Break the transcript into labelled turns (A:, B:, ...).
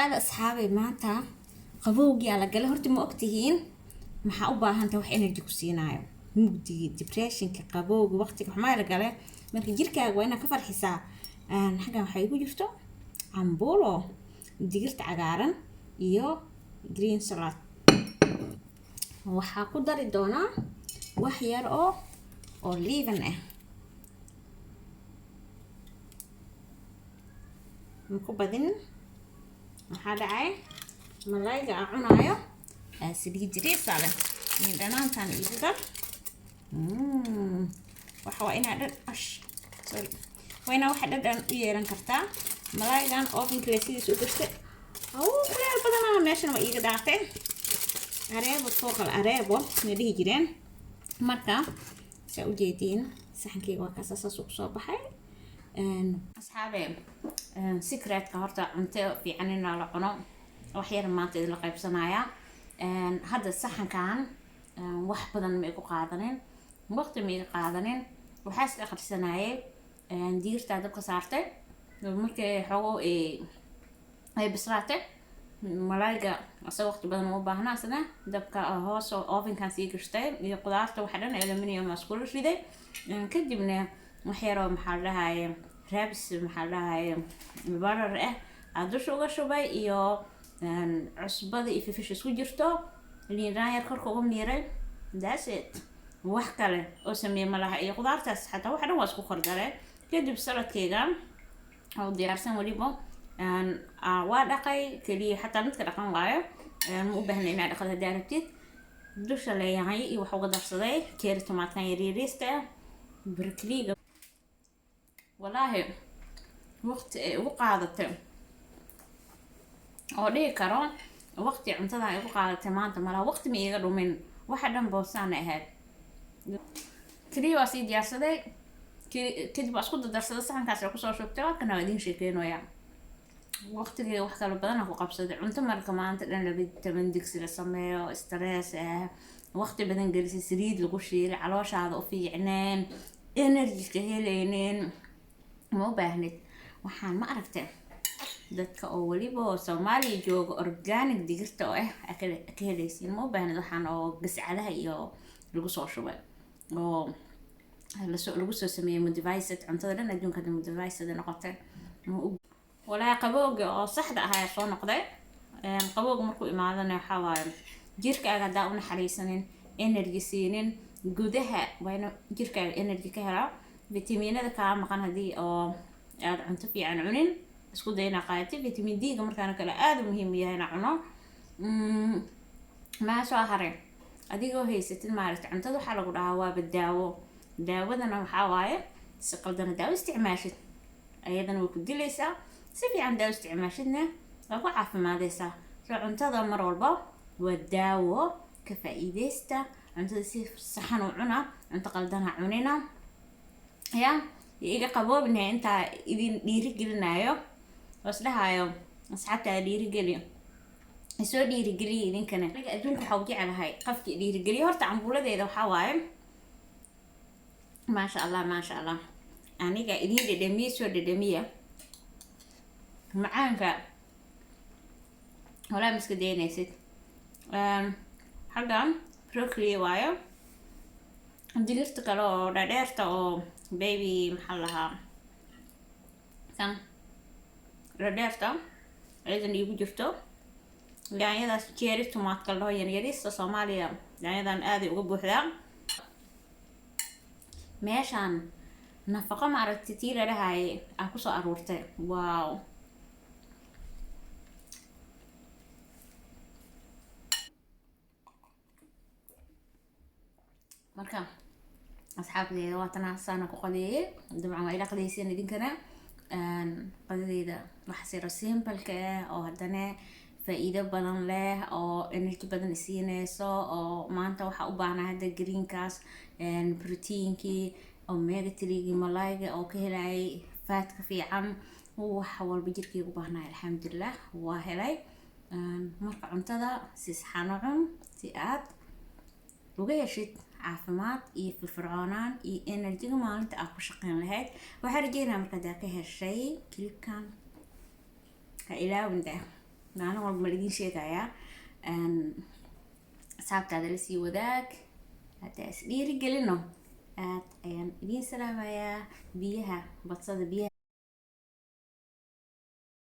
A: dhawaada asxaabay maanta qabowgii ala gala horta ma ogtihiin maxaa u baahan tahay wax energy ku siinaayo mugdiga depressionka qabowga waqtiga xumaa la gala marka jirkaaga waa inaad ka farxisaa xagan waxay igu jirto cambuulo digirta cagaaran iyo green salad waxaa ku dari doonaa wax yar oo leaven ah ku badin maxaa dhacay malayga aan cunaayo saliid jiriisa leh min dhanaantan igu dar waxa waa inaa waa inaa waxa dhadhan u yeelan kartaa malaygan ovenka sidiisa u dirtay kuleel badanaa meeshan waa iiga dhaaqtay areebo fooqal areebo ma dhihi jireen marka saa u jeediin saxankeyga waa kaasa saas ugu soo baxay asxaabe secretka horta cunto fiican in la cuno wax yar maanta idin la qaybsanaya hadda saxankan wax badan ma igu qaadanin waqti ma iga qaadanin waxaa iska akhrisanayay digirta dabka saartay markay xogo ay bislaatay malayga asag waqti badan uma baahna asna dabka hoos ovenkan sii gashtay iyo qudaarta waxa dhan aluminium iskula riday kadibna wax yaroo maxaa la dhahaye raabis maxaa la dhahaye barar ah dusha uga shubay iyo cusbada iyo fifish isku jirto liin yar korka uga miiray that's it wax kale oo sameeyay malaha iyo qudaartaas xataa waxa dhan waa isku kordaray kadib saladkeyga oo diyaarsan waliba waa dhaqay kaliya xataa midka dhaqan waayo ma u baahna inaad dhaqdo haddii rabtid dusha leeyahay iyo wax uga darsaday keeri tomaatkan yaryariista brokoliga walaahi waqti ay ugu qaadatay oo dhihi karo waqti cuntada ay ugu qaadatay maanta malaha waqti ma iiga dhumin waxa dhan boosaan ahayd kaliya waa sii diyaarsaday kadib waa isku dardarsaday saxankaas oo kusoo shubtay waa kana waa idiin sheekeynoya waqtigii wax kala badan ku qabsaday cunto marka maanta dhan 12 digsi la sameeyo stress waqti badan gelisay saliid lagu shiilay calooshaada u fiicneen energy ka helaynin ma u baahnid waxaan ma aragtay dadka oo waliba Soomaaliya jooga organic digirta oo ka helaysiin ma u baahnid waxaan oo gascadaha iyo lagu soo shubay oo lagu soo sameeyay modified cuntada dhan adduunka modified noqotay walaa qabowga oo saxda ah ayaa soo noqday qabowga markuu imaadana waxa waaye jirkaaga hadaa una xariisanin energy siinin gudaha waa inuu jirkaaga energy ka helaa fitamiinada kaa maqan hadii oo aad cunto fiican cunin isku day inaad qaadato vitamin D ga markaana kale aad u muhiim yahay inaad cuno ma soo haray adigoo haysatid maaragtay cuntada waxaa lagu dhahaa waa daawo daawadana waxaa waaye si qaldan daawo isticmaashid ayadana way ku dilaysaa si fiican daawo isticmaashidna waa ku caafimaadaysaa soo cuntada mar walba waa daawo ka faa'iideysta cuntada si saxan u cuna cunto qaldan ha cunina ya iga qaboobna inta idin dhiiri gelinayo wasdhahayo asxaabta dhiiri geliyo soo dhiiri geliyo idinkana aniga adduunka waxa uu jecelahay qofkii dhiiri geliyo horta cambuuladeeda waxa waaye ma sha Allah aniga idin dhadhamiyo soo dhadhamiya macaanka wala miska deynaysid xagan broccoli waayo digirta kale oo dhaadheerta oo baby maxaa lahaa kan dhaadheerta aydan igu jirto yaanyadaas cherry tomatka loo yaryarista Soomaaliya yaanyadan aad uga buuxdaa meeshan nafaqo ma aragtay tiira dhahay aan ku soo aruurtay wow marka asxaabteyda waa tan sana ku qadeeyay dabcan waa ila qadeeyeen idinkana qadeeyda waxa si simple oo hadana faa'iido badan leh oo energy badan siinayso oo maanta waxa u baahnaa hada greenkaas proteinki omega 3 malayga oo ka helay faatka fiican wax walba jirkeyga u baahnaa alxamdulillah waa helay marka cuntada si saxan u cun si aad uga heshid caafimaad iyo firfircoonaan iyo energy maalinta aad ku shaqeyn lahayd waxaan rajeynayaa marka aad ka heshay clipkan ha ilaawin maalin walba ma idiin sheegayaa asxaabtaada lasii wadaag hadda is dhiirigelino aad ayaan idiin salaamayaa biyaha badsada biyaha